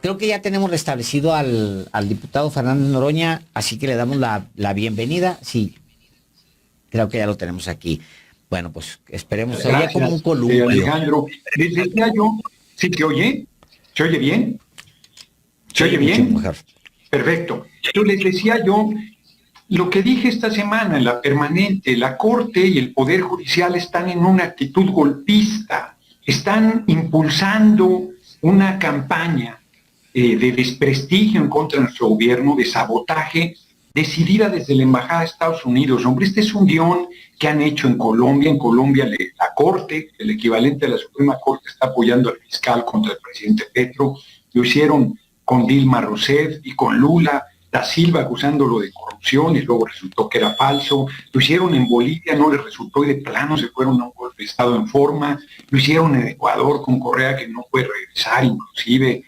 Creo que ya tenemos restablecido al diputado Fernández Noroña, así que le damos la bienvenida. Sí, creo que ya lo tenemos aquí. Bueno, pues esperemos, se oye como un Gracias, columpio. Alejandro. Les decía yo, ¿sí se oye? ¿Se oye bien? ¿Se Sí, oye mucho bien? mejor. Perfecto. Yo les decía yo, lo que dije esta semana en la permanente, la Corte y el Poder Judicial están en una actitud golpista, están impulsando una campaña de desprestigio en contra de nuestro gobierno, de sabotaje, decidida desde la Embajada de Estados Unidos. Hombre, este es un guión que han hecho en Colombia. En Colombia la Corte, el equivalente a la Suprema Corte, está apoyando al fiscal contra el presidente Petro. Lo hicieron con Dilma Rousseff y con Lula da Silva acusándolo de corrupción y luego resultó que era falso. Lo hicieron en Bolivia, no les resultó y de plano se fueron a un golpe de Estado en forma. Lo hicieron en Ecuador con Correa, que no puede regresar, inclusive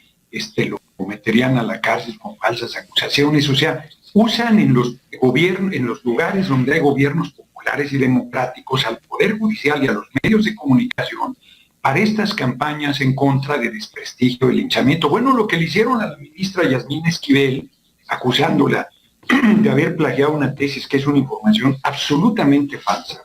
lo meterían a la cárcel con falsas acusaciones. O sea, usan en los gobiernos, en los lugares donde hay gobiernos populares y democráticos, al Poder Judicial y a los medios de comunicación para estas campañas en contra de desprestigio, de linchamiento. Bueno, lo que le hicieron a la ministra Yasmín Esquivel, acusándola de haber plagiado una tesis que es una información absolutamente falsa,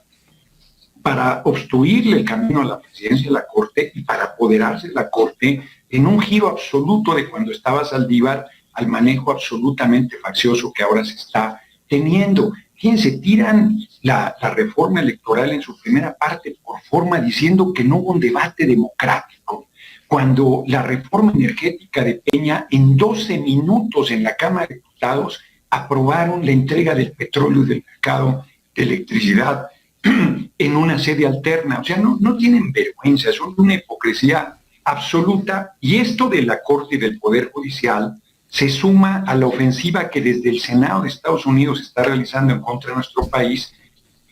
para obstruirle el camino a la presidencia de la Corte y para apoderarse de la Corte en un giro absoluto de cuando estaba Saldívar al manejo absolutamente faccioso que ahora se está teniendo. Fíjense, tiran la reforma electoral en su primera parte por forma diciendo que no hubo un debate democrático, cuando la reforma energética de Peña en 12 minutos en la Cámara de Diputados aprobaron la entrega del petróleo y del mercado de electricidad en una sede alterna. O sea, no tienen vergüenza, son una hipocresía absoluta. Y esto de la Corte y del Poder Judicial se suma a la ofensiva que desde el Senado de Estados Unidos se está realizando en contra de nuestro país,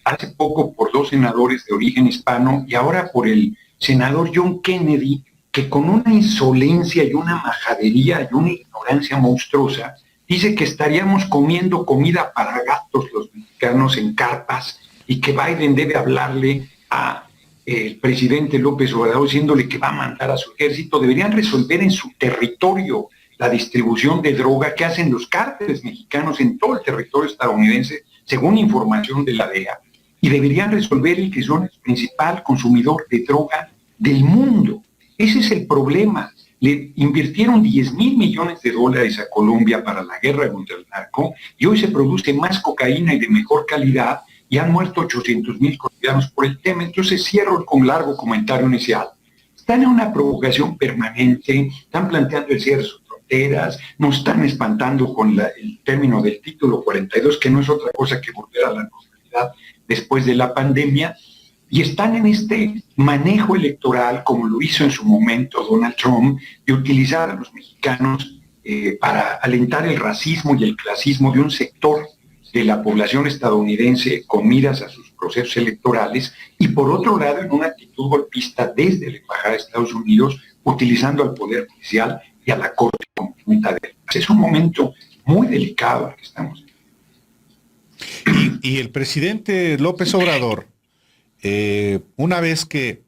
hace poco por 2 senadores de origen hispano y ahora por el senador John Kennedy, que con una insolencia y una majadería y una ignorancia monstruosa dice que estaríamos comiendo comida para gatos los mexicanos en carpas y que Biden debe hablarle a el presidente López Obrador diciéndole que va a mandar a su ejército. Deberían resolver en su territorio la distribución de droga que hacen los cárteles mexicanos en todo el territorio estadounidense, según información de la DEA, y deberían resolver el que son el principal consumidor de droga del mundo. Ese es el problema. Le invirtieron 10,000 millones de dólares a Colombia para la guerra contra el narco y hoy se produce más cocaína y de mejor calidad y han muerto 800,000 colombianos por el tema. Entonces cierro con largo comentario inicial. Están en una provocación permanente, están planteando el cierre de sus fronteras, nos están espantando con el término del título 42, que no es otra cosa que volver a la normalidad después de la pandemia, y están en este manejo electoral, como lo hizo en su momento Donald Trump, de utilizar a los mexicanos para alentar el racismo y el clasismo de un sector de la población estadounidense con miras a sus procesos electorales, y por otro lado en una actitud golpista desde la Embajada de Estados Unidos, utilizando al Poder Judicial y a la Corte como punta de lanza. Es un momento muy delicado el que estamos. Y el presidente López Obrador, una vez que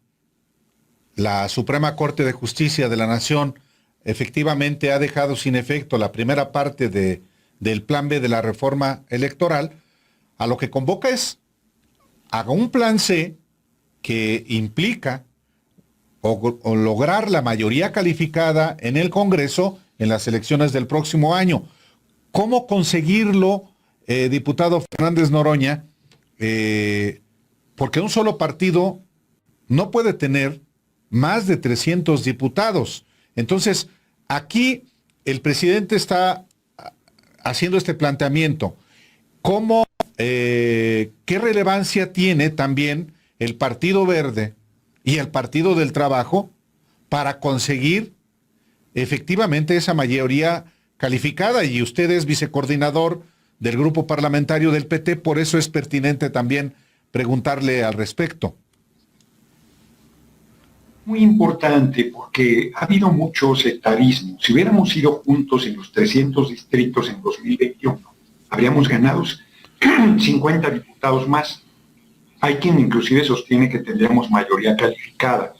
la Suprema Corte de Justicia de la Nación efectivamente ha dejado sin efecto la primera parte del plan B de la reforma electoral, a lo que convoca es a un plan C que implica o lograr la mayoría calificada en el Congreso en las elecciones del próximo año. ¿Cómo conseguirlo, diputado Fernández Noroña? Porque un solo partido no puede tener más de 300 diputados. Entonces, aquí el presidente está haciendo este planteamiento. ¿Cómo, qué relevancia tiene también el Partido Verde y el Partido del Trabajo para conseguir efectivamente esa mayoría calificada? Y usted es vicecoordinador del grupo parlamentario del PT, por eso es pertinente también preguntarle al respecto. Muy importante, porque ha habido mucho sectarismo. Si hubiéramos ido juntos en los 300 distritos en 2021, habríamos ganado 50 diputados más. Hay quien inclusive sostiene que tendríamos mayoría calificada.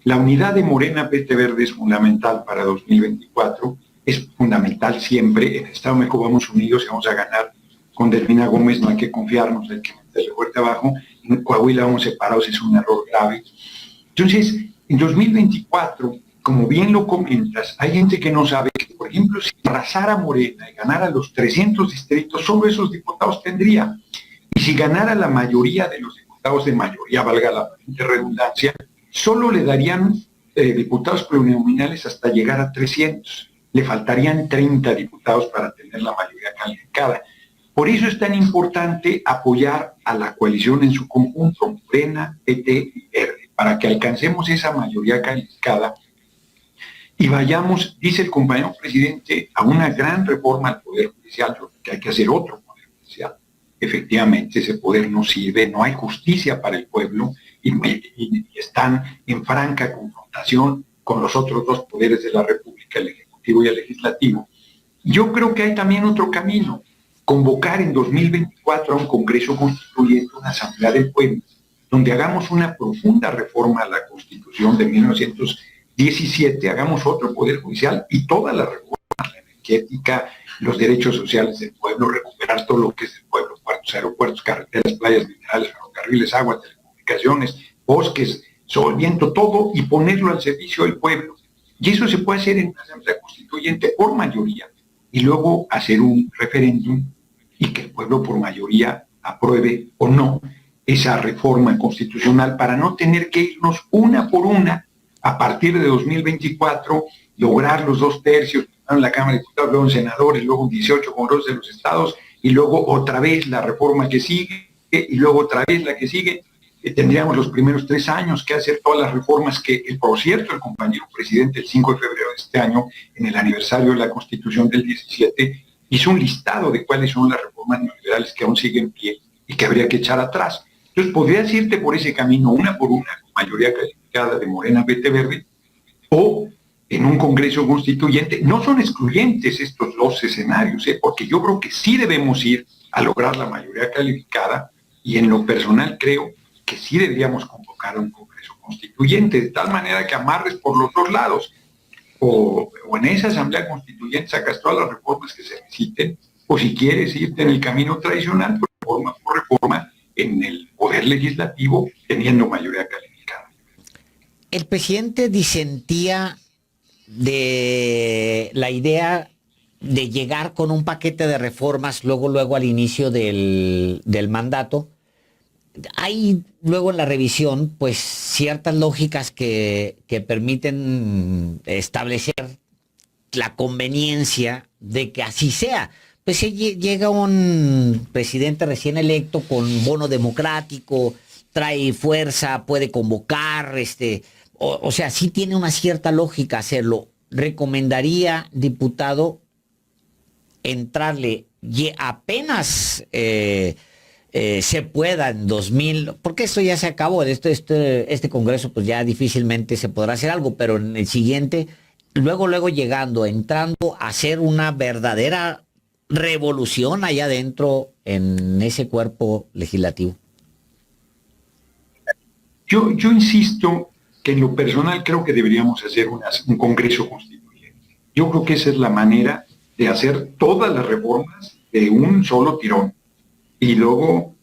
La unidad de Morena PT Verde es fundamental para 2024 es fundamental siempre. En el Estado de México vamos unidos y vamos a ganar. Con Delfina Gómez no hay que confiarnos, hay que meterle fuerte abajo. En Coahuila vamos separados, es un error grave. Entonces, en 2024, como bien lo comentas, hay gente que no sabe que, por ejemplo, si arrasara Morena y ganara los 300 distritos, solo esos diputados tendría. Y si ganara la mayoría de los diputados de mayoría, valga la redundancia, solo le darían diputados plurinominales hasta llegar a 300. Le faltarían 30 diputados para tener la mayoría calificada. Por eso es tan importante apoyar a la coalición en su conjunto, Morena, PT y Verde, para que alcancemos esa mayoría calificada y vayamos, dice el compañero presidente, a una gran reforma al Poder Judicial, que hay que hacer otro Poder Judicial. Efectivamente, ese poder no sirve, no hay justicia para el pueblo y están en franca confrontación con los otros dos poderes de la República, el Ejecutivo y el Legislativo. Yo creo que hay también otro camino, convocar en 2024 a un Congreso Constituyente, una Asamblea del Pueblo, donde hagamos una profunda reforma a la Constitución de 1917, hagamos otro Poder Judicial y toda la reforma, la energética, los derechos sociales del pueblo, recuperar todo lo que es del pueblo, puertos, aeropuertos, carreteras, playas, minerales, ferrocarriles, agua, telecomunicaciones, bosques, sol, viento, todo, y ponerlo al servicio del pueblo. Y eso se puede hacer en una Asamblea Constituyente por mayoría, y luego hacer un referéndum y que el pueblo por mayoría apruebe o no esa reforma constitucional para no tener que irnos una por una a partir de 2024, lograr los 2/3 en la Cámara de Diputados, luego en senadores, luego 18 congresos de los estados, y luego otra vez la reforma que sigue, y luego otra vez la que sigue. Tendríamos los primeros 3 años que hacer todas las reformas que, por cierto, el compañero presidente el 5 de febrero de este año, en el aniversario de la Constitución del 17, hizo un listado de cuáles son las reformas neoliberales que aún siguen en pie y que habría que echar atrás. Entonces, podrías irte por ese camino, una por una, con mayoría calificada de Morena, PT, Verde, o en un Congreso Constituyente. No son excluyentes estos dos escenarios, porque yo creo que sí debemos ir a lograr la mayoría calificada, y en lo personal creo que sí deberíamos convocar a un Congreso Constituyente, de tal manera que amarres por los dos lados, o en esa Asamblea Constituyente sacas todas las reformas que se necesiten, o si quieres irte en el camino tradicional, pues reforma por reforma, en el Poder Legislativo, teniendo mayoría calificada. El presidente disentía de la idea de llegar con un paquete de reformas luego al inicio del mandato. Hay luego en la revisión pues ciertas lógicas que permiten establecer la conveniencia de que así sea. Pues llega un presidente recién electo con bono democrático, trae fuerza, puede convocar, o sea, sí tiene una cierta lógica hacerlo. Recomendaría, diputado, entrarle apenas se pueda en 2000, porque esto ya se acabó, este congreso pues ya difícilmente se podrá hacer algo, pero en el siguiente, luego entrando a hacer una verdadera revolución allá adentro en ese cuerpo legislativo. Yo insisto que en lo personal creo que deberíamos hacer un Congreso Constituyente. Yo creo que esa es la manera de hacer todas las reformas de un solo tirón y luego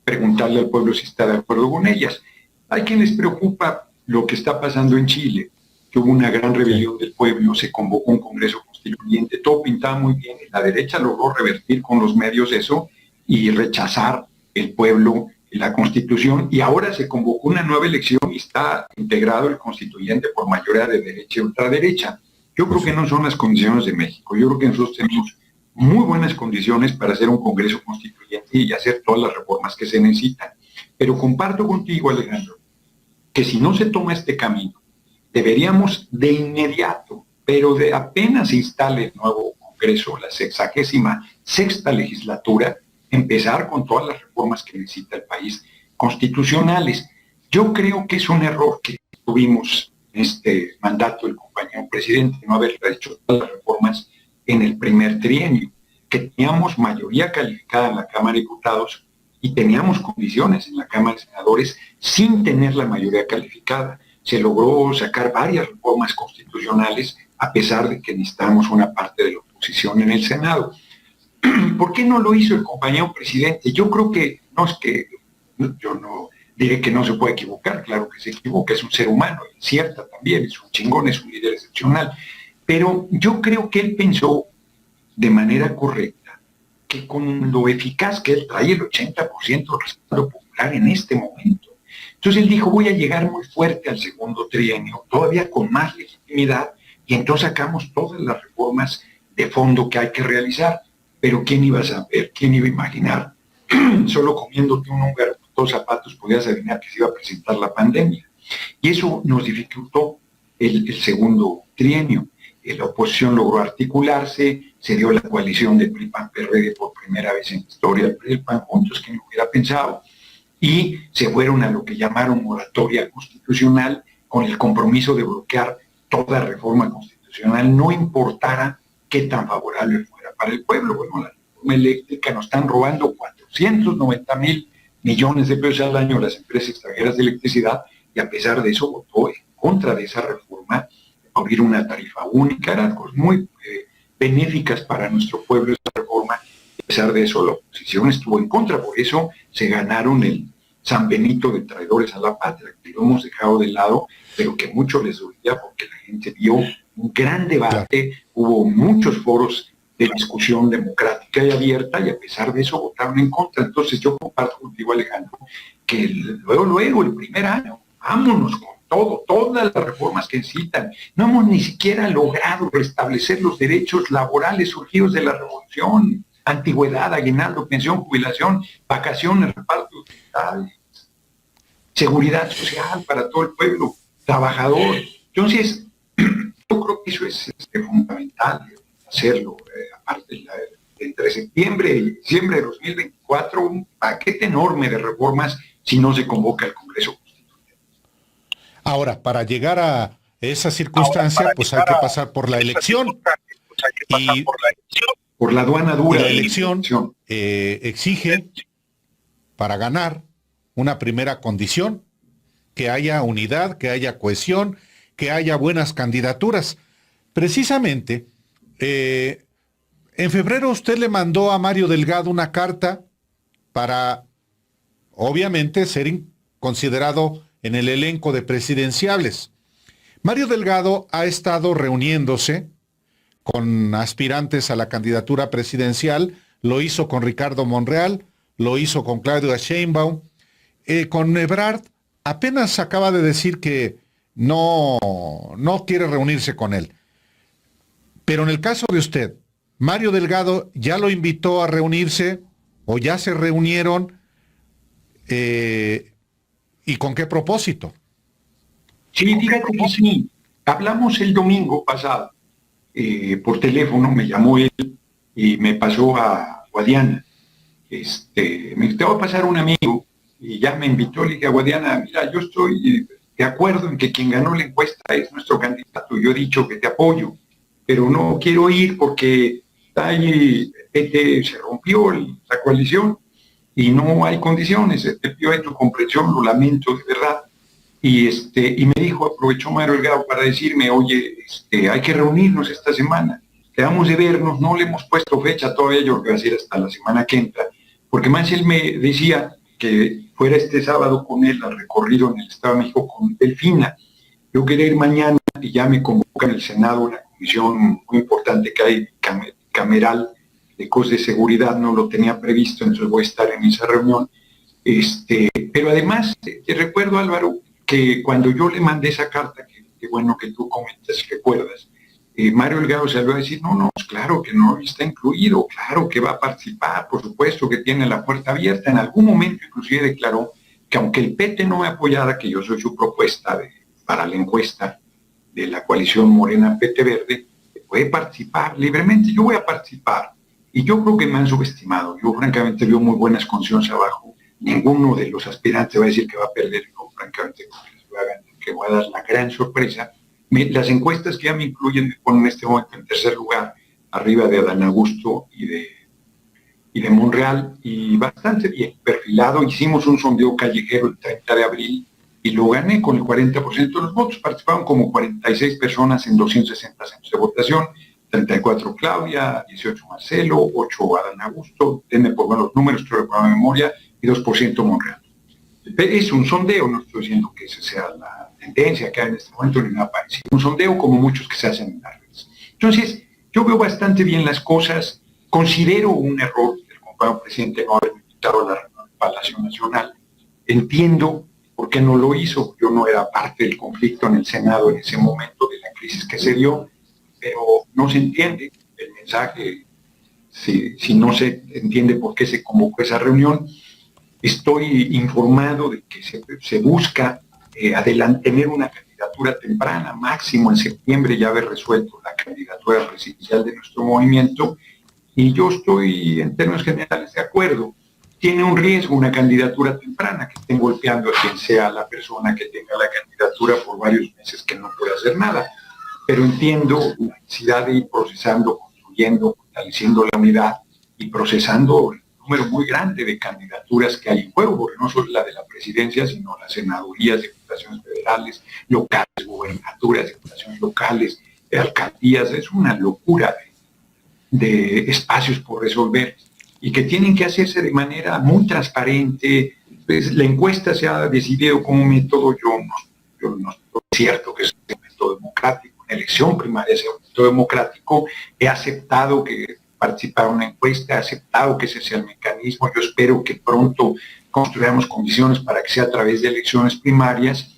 preguntarle al pueblo si está de acuerdo con ellas. Hay quien les preocupa lo que está pasando en Chile, que hubo una gran rebelión del pueblo, se convocó un Congreso Constituyente, todo pintaba muy bien, y la derecha logró revertir con los medios eso y rechazar el pueblo la Constitución, y ahora se convocó una nueva elección y está integrado el constituyente por mayoría de derecha y ultraderecha. Yo creo que no son las condiciones de México. Yo creo que nosotros tenemos muy buenas condiciones para hacer un Congreso Constituyente y hacer todas las reformas que se necesitan. Pero comparto contigo, Alejandro, que si no se toma este camino, deberíamos de inmediato, pero de apenas se instale el nuevo Congreso, la 66ª legislatura, empezar con todas las reformas que necesita el país, constitucionales. Yo creo que es un error que tuvimos en este mandato del compañero presidente, no haber hecho todas las reformas en el primer trienio, que teníamos mayoría calificada en la Cámara de Diputados y teníamos condiciones en la Cámara de Senadores sin tener la mayoría calificada. se logró sacar varias reformas constitucionales, a pesar de que necesitamos una parte de la oposición en el Senado. ¿Por qué no lo hizo el compañero presidente? Yo creo que, no es que, yo no diré que no se puede equivocar, claro que se equivoca, es un ser humano, cierta también, es un chingón, es un líder excepcional, pero yo creo que él pensó de manera correcta que con lo eficaz que él trae, el 80% del respaldo popular en este momento. Entonces él dijo, voy a llegar muy fuerte al segundo trienio, todavía con más legitimidad, y entonces sacamos todas las reformas de fondo que hay que realizar. Pero ¿quién iba a saber? ¿Quién iba a imaginar? Solo comiéndote un húngaro con 2 zapatos podías adivinar que se iba a presentar la pandemia. Y eso nos dificultó el segundo trienio. La oposición logró articularse, se dio la coalición de PRI-PAN-PRD por primera vez en la historia del PRI-PAN juntos, quien lo hubiera pensado, y se fueron a lo que llamaron moratoria constitucional con el compromiso de bloquear toda reforma constitucional, no importara qué tan favorable fuera para el pueblo. Bueno, la reforma eléctrica nos están robando 490,000 millones de pesos al año las empresas extranjeras de electricidad, y a pesar de eso votó en contra de esa reforma, abrir una tarifa única, eran cosas muy benéficas para nuestro pueblo esa reforma, y a pesar de eso la oposición estuvo en contra, por eso se ganaron el San Benito de traidores a la patria, que lo hemos dejado de lado, pero que mucho les dolía porque la gente vio un gran debate, hubo muchos foros de discusión democrática y abierta, y a pesar de eso votaron en contra. Entonces yo comparto contigo, Alejandro, que luego, el primer año, vámonos con todo, todas las reformas que necesitan. No hemos ni siquiera logrado restablecer los derechos laborales surgidos de la revolución: antigüedad, aguinaldo, pensión, jubilación, vacaciones, reparto hospitales, seguridad social para todo el pueblo trabajador. Entonces, yo creo que eso es fundamental hacerlo. Aparte, entre septiembre y diciembre de 2024, un paquete enorme de reformas si no se convoca el Congreso Constituyente. Ahora, para llegar a esa circunstancia, pues hay que pasar por la elección. Y por la aduana dura. La elección exige, para ganar, una primera condición: que haya unidad, que haya cohesión, que haya buenas candidaturas. Precisamente, en febrero usted le mandó a Mario Delgado una carta para, obviamente, ser considerado en el elenco de presidenciables. Mario Delgado ha estado reuniéndose con aspirantes a la candidatura presidencial, lo hizo con Ricardo Monreal, lo hizo con Claudia Sheinbaum, con Ebrard apenas acaba de decir que no quiere reunirse con él. Pero en el caso de usted, Mario Delgado ya lo invitó a reunirse o ya se reunieron, ¿y con qué propósito? Sí, fíjate que sí. Hablamos el domingo pasado por teléfono, me llamó él y me pasó a Guadiana. Me dijo, te va a pasar un amigo, y ya me invitó. Le dije a Guadiana, mira, yo estoy de acuerdo en que quien ganó la encuesta es nuestro candidato. Yo he dicho que te apoyo, pero no quiero ir porque está ahí, se rompió la coalición y no hay condiciones. Te pido tu comprensión, lo lamento de verdad. Y me dijo, aprovechó Mario Delgado para decirme, oye, hay que reunirnos esta semana, quedamos de vernos, no le hemos puesto fecha todavía, yo creo que va a ser hasta la semana que entra, porque más él me decía que fuera este sábado con él al recorrido en el Estado de México con Delfina. Yo quería ir mañana y ya me convoca en el Senado una comisión muy importante que hay, cameral, de cosas de seguridad, no lo tenía previsto, entonces voy a estar en esa reunión. Pero además, te recuerdo, Álvaro, que cuando yo le mandé esa carta, que bueno que tú comentas, recuerdas, Mario Delgado salió a decir, no, pues claro que no está incluido, claro que va a participar, por supuesto que tiene la puerta abierta. En algún momento inclusive declaró que aunque el PT no me apoyara, que yo soy su propuesta para la encuesta de la coalición Morena PT Verde, puede participar libremente. Yo voy a participar, y yo creo que me han subestimado. Yo francamente veo muy buenas condiciones abajo. Ninguno de los aspirantes va a decir que va a perder, no, francamente, que voy a dar la gran sorpresa. Las encuestas que ya me incluyen me ponen en este momento en tercer lugar, arriba de Adán Augusto y de Monreal, y bastante bien perfilado. Hicimos un sondeo callejero el 30 de abril y lo gané con el 40% de los votos. Participaron como 46 personas en 260 centros de votación, 34 Claudia, 18 Marcelo, 8 Adán Augusto, denme por buenos números, estoy recordando de memoria, y 2% Monreal. Es un sondeo, no estoy diciendo que esa sea la tendencia que hay en este momento ni nada parecido. Un sondeo como muchos que se hacen en las redes. Entonces, yo veo bastante bien las cosas, considero un error del compañero presidente no haber invitado a la reunión del Palacio Nacional. Entiendo por qué no lo hizo, yo no era parte del conflicto en el Senado en ese momento de la crisis que se dio, pero no se entiende el mensaje, si no se entiende por qué se convocó esa reunión. Estoy informado de que se busca tener una candidatura temprana, máximo en septiembre ya haber resuelto la candidatura presidencial de nuestro movimiento, y yo estoy en términos generales de acuerdo. Tiene un riesgo una candidatura temprana, que estén golpeando a quien sea la persona que tenga la candidatura por varios meses que no puede hacer nada, pero entiendo la necesidad de ir procesando, construyendo, fortaleciendo la unidad y procesando el número muy grande de candidaturas que hay en juego, porque no solo la de la presidencia, sino las senadurías, diputaciones federales, locales, gubernaturas, diputaciones locales, alcaldías. Es una locura de espacios por resolver y que tienen que hacerse de manera muy transparente. Pues, la encuesta se ha decidido como método, yo no estoy cierto que es un método democrático, una elección primaria sea un método democrático. He aceptado que participar en una encuesta, he aceptado que ese sea el mecanismo. Yo espero que pronto construyamos condiciones para que sea a través de elecciones primarias,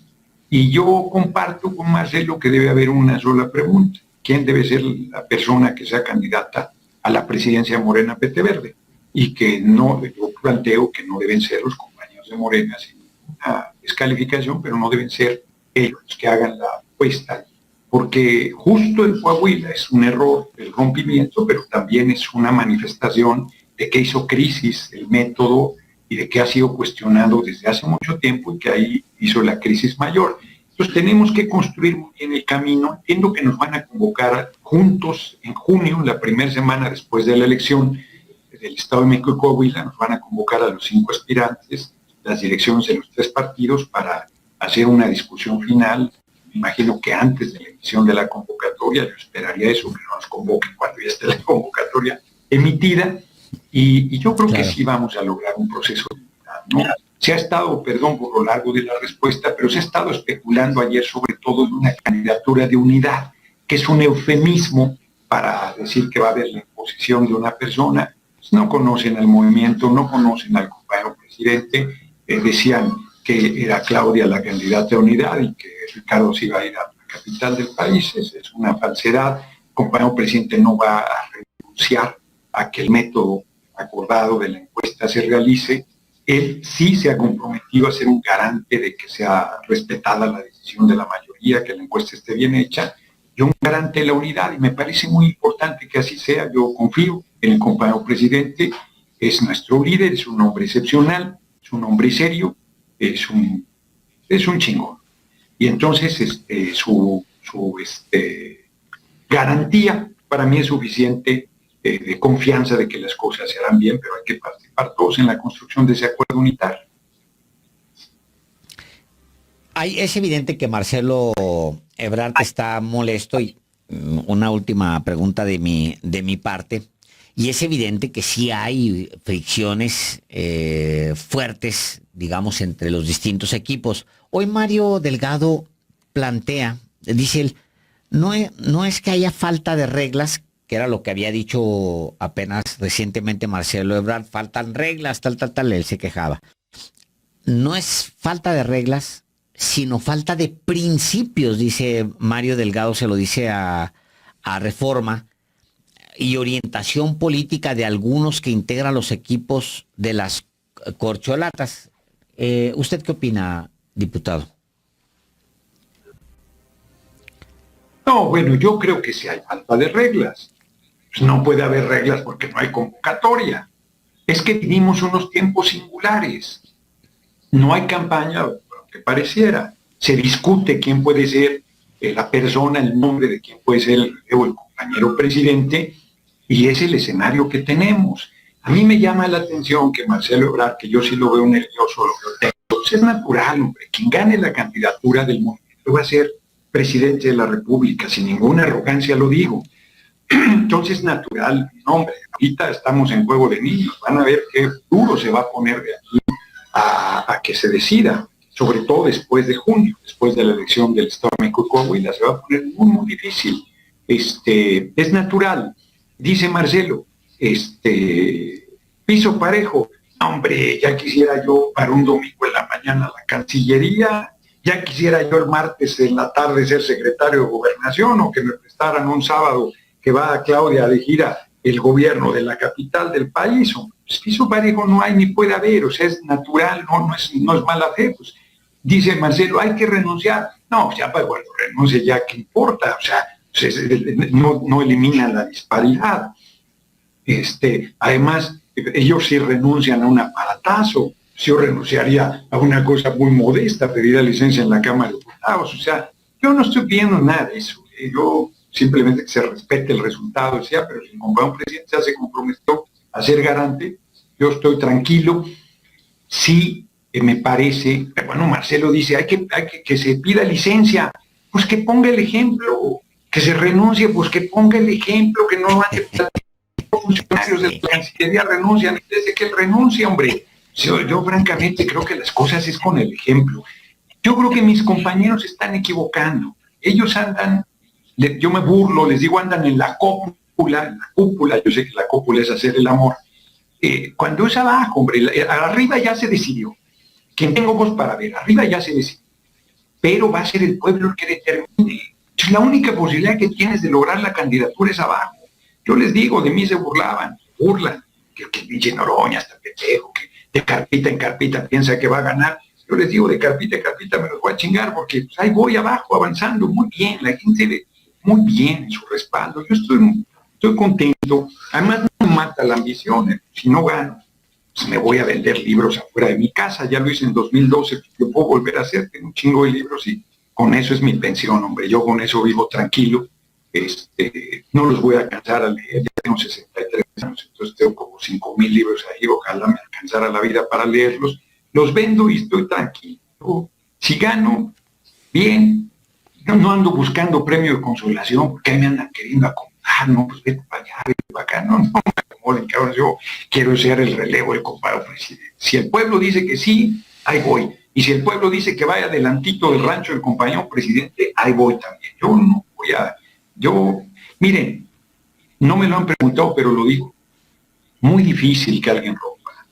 y yo comparto con Marcelo que debe haber una sola pregunta: ¿quién debe ser la persona que sea candidata a la presidencia de Morena PT Verde? Y que no, yo planteo que no deben ser los compañeros de Morena sin una descalificación, pero no deben ser ellos los que hagan la encuesta, porque justo en Coahuila es un error el rompimiento, pero también es una manifestación de que hizo crisis el método y de que ha sido cuestionado desde hace mucho tiempo y que ahí hizo la crisis mayor. Entonces tenemos que construir muy bien el camino. Entiendo que nos van a convocar juntos en junio, la primera semana después de la elección del Estado de México y Coahuila, nos van a convocar a los 5 aspirantes, las direcciones de los 3 partidos, para hacer una discusión final. Me imagino que antes de la emisión de la convocatoria, yo esperaría eso, que no nos convoquen cuando ya esté la convocatoria emitida, y yo creo que sí vamos a lograr un proceso de unidad, ¿no? Se ha estado, perdón por lo largo de la respuesta, pero se ha estado especulando ayer sobre todo en una candidatura de unidad, que es un eufemismo para decir que va a haber la imposición de una persona. No conocen al movimiento, no conocen al compañero presidente, decían que era Claudia la candidata de unidad y que Ricardo se iba a ir a la capital del país. Es una falsedad. El compañero presidente no va a renunciar a que el método acordado de la encuesta se realice. Él sí se ha comprometido a ser un garante de que sea respetada la decisión de la mayoría, que la encuesta esté bien hecha, y un garante de la unidad, y me parece muy importante que así sea. Yo confío en el compañero presidente, es nuestro líder, es un hombre excepcional, es un hombre serio, es un chingón. Y entonces su garantía para mí es suficiente de confianza de que las cosas se harán bien, pero hay que participar todos en la construcción de ese acuerdo unitario. Es evidente que Marcelo Ebrard está molesto, y una última pregunta de mi parte, y es evidente que sí hay fricciones fuertes, digamos, entre los distintos equipos. Hoy Mario Delgado dice él, no es que haya falta de reglas, que era lo que había dicho apenas recientemente Marcelo Ebrard, faltan reglas, tal, él se quejaba. No es falta de reglas, sino falta de principios, dice Mario Delgado, se lo dice a Reforma, y orientación política de algunos que integran los equipos de las corcholatas. ¿Usted qué opina, diputado? No, bueno, yo creo que sí hay falta de reglas. Pues no puede haber reglas porque no hay convocatoria. Es que vivimos unos tiempos singulares. No hay campaña, aunque pareciera. Se discute quién puede ser la persona, el nombre de quién puede ser el compañero presidente, y es el escenario que tenemos. A mí me llama la atención que Marcelo Ebrard, que yo sí lo veo nervioso, lo veo tenso, pues es natural, hombre. Quien gane la candidatura del movimiento va a ser presidente de la República, sin ninguna arrogancia lo digo. Entonces, natural, no, hombre, ahorita estamos en juego de niños, van a ver qué duro se va a poner de aquí a que se decida, sobre todo después de junio, después de la elección del Estado de México y Coahuila, se va a poner muy, muy difícil. Es natural, dice Marcelo, piso parejo. Hombre, ya quisiera yo para un domingo en la mañana la Cancillería, ya quisiera yo el martes en la tarde ser secretario de Gobernación, o que me prestaran un sábado que va a Claudia de gira el gobierno de la capital del país. Pues piso parejo no hay ni puede haber, o sea, es natural, no es mala fe. Pues dice Marcelo, hay que renunciar. No, ya para cuando renuncie ya, ¿qué importa? O sea, no elimina la disparidad. Además, ellos sí renuncian a un aparatazo. Yo renunciaría a una cosa muy modesta, pedir licencia en la Cámara de Diputados. O sea, yo no estoy pidiendo nada de eso. Yo simplemente que se respete el resultado, decía, pero si el compañero presidente ya se comprometió a ser garante, yo estoy tranquilo. Sí, me parece, bueno, Marcelo dice, hay que se pida licencia, pues que ponga el ejemplo, que se renuncie, pues que ponga el ejemplo, que no ande funcionarios de la Cancillería renuncian, desde que él renuncia, hombre. Yo francamente creo que las cosas es con el ejemplo. Yo creo que mis compañeros se están equivocando. Ellos andan, yo me burlo, les digo, andan en la cúpula, yo sé que la cúpula es hacer el amor. Cuando es abajo, hombre, arriba ya se decidió. Quien tengo ojos para ver, arriba ya se decidió. Pero va a ser el pueblo el que determine. Es la única posibilidad que tienes de lograr la candidatura es abajo. Yo les digo, de mí se burlan, que pinche Noroña, hasta pendejo, que de carpita en carpita piensa que va a ganar. Yo les digo, de carpita en carpita me los voy a chingar, porque pues, ahí voy abajo, avanzando muy bien, la gente ve muy bien en su respaldo. Yo estoy contento. Además, no me mata la ambición, si no gano, pues me voy a vender libros afuera de mi casa. Ya lo hice en 2012, yo puedo volver a hacer, tengo un chingo de libros y con eso es mi pensión, hombre. Yo con eso vivo tranquilo. No los voy a alcanzar a leer, ya tengo 63 años, entonces tengo como 5,000 libros ahí, ojalá me alcanzara la vida para leerlos, los vendo y estoy tranquilo. Si gano, bien, no ando buscando premio de consolación, porque ahí me andan queriendo acomodar, no, pues vete para allá, vete para acá, no me acomoden, cabrón, yo quiero ser el relevo del compadre presidente. Si el pueblo dice que sí, ahí voy, y si el pueblo dice que vaya adelantito del rancho del compañero presidente, ahí voy también. Miren, no me lo han preguntado, pero lo digo, muy difícil que alguien rompa,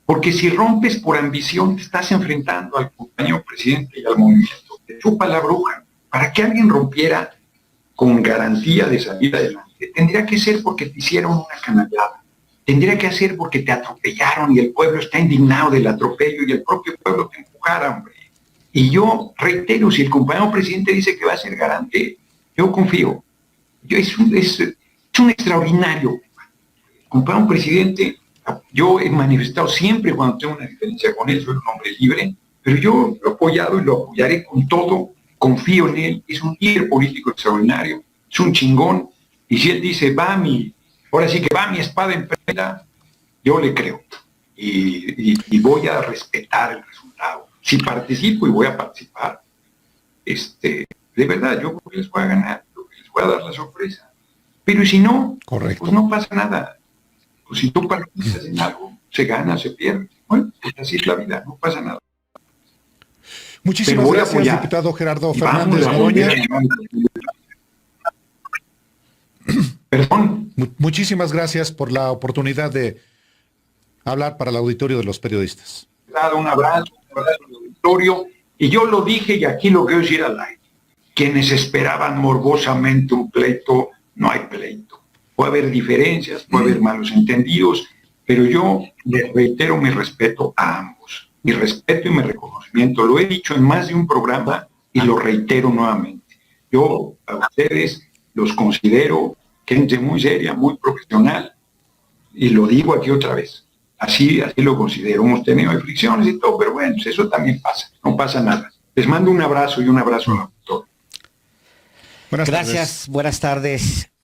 porque si rompes por ambición, te estás enfrentando al compañero presidente y al movimiento, te chupa la bruja. Para que alguien rompiera con garantía de salir adelante, tendría que ser porque te hicieron una canallada, tendría que ser porque te atropellaron y el pueblo está indignado del atropello y el propio pueblo te empujara, hombre. Y yo reitero, si el compañero presidente dice que va a ser garante, yo confío. Es un extraordinario. Compañero presidente, yo he manifestado siempre cuando tengo una diferencia con él, soy un hombre libre, pero yo lo he apoyado y lo apoyaré con todo, confío en él, es un líder político extraordinario, es un chingón, y si él dice, ahora sí que va mi espada en prenda, yo le creo, y voy a respetar el resultado. Si participo y voy a participar, de verdad, yo les voy a ganar, les voy a dar la sorpresa. Pero si no, correcto, pues no pasa nada. Pues si tú participas en algo, se gana, se pierde. Bueno, pues así es la vida, no pasa nada. Muchísimas gracias, diputado Gerardo Fernández Noroña. Perdón. Muchísimas gracias por la oportunidad de hablar para el auditorio de los periodistas. Un abrazo al auditorio. Y yo lo dije y aquí lo quiero decir al aire. Quienes esperaban morbosamente un pleito, no hay pleito. Puede haber diferencias, puede haber malos entendidos, pero yo les reitero mi respeto a ambos. Mi respeto y mi reconocimiento. Lo he dicho en más de un programa y lo reitero nuevamente. Yo a ustedes los considero gente muy seria, muy profesional, y lo digo aquí otra vez. Así lo considero. Hemos tenido fricciones y todo, pero bueno, eso también pasa. No pasa nada. Les mando un abrazo y un abrazo a todos. Gracias, buenas tardes.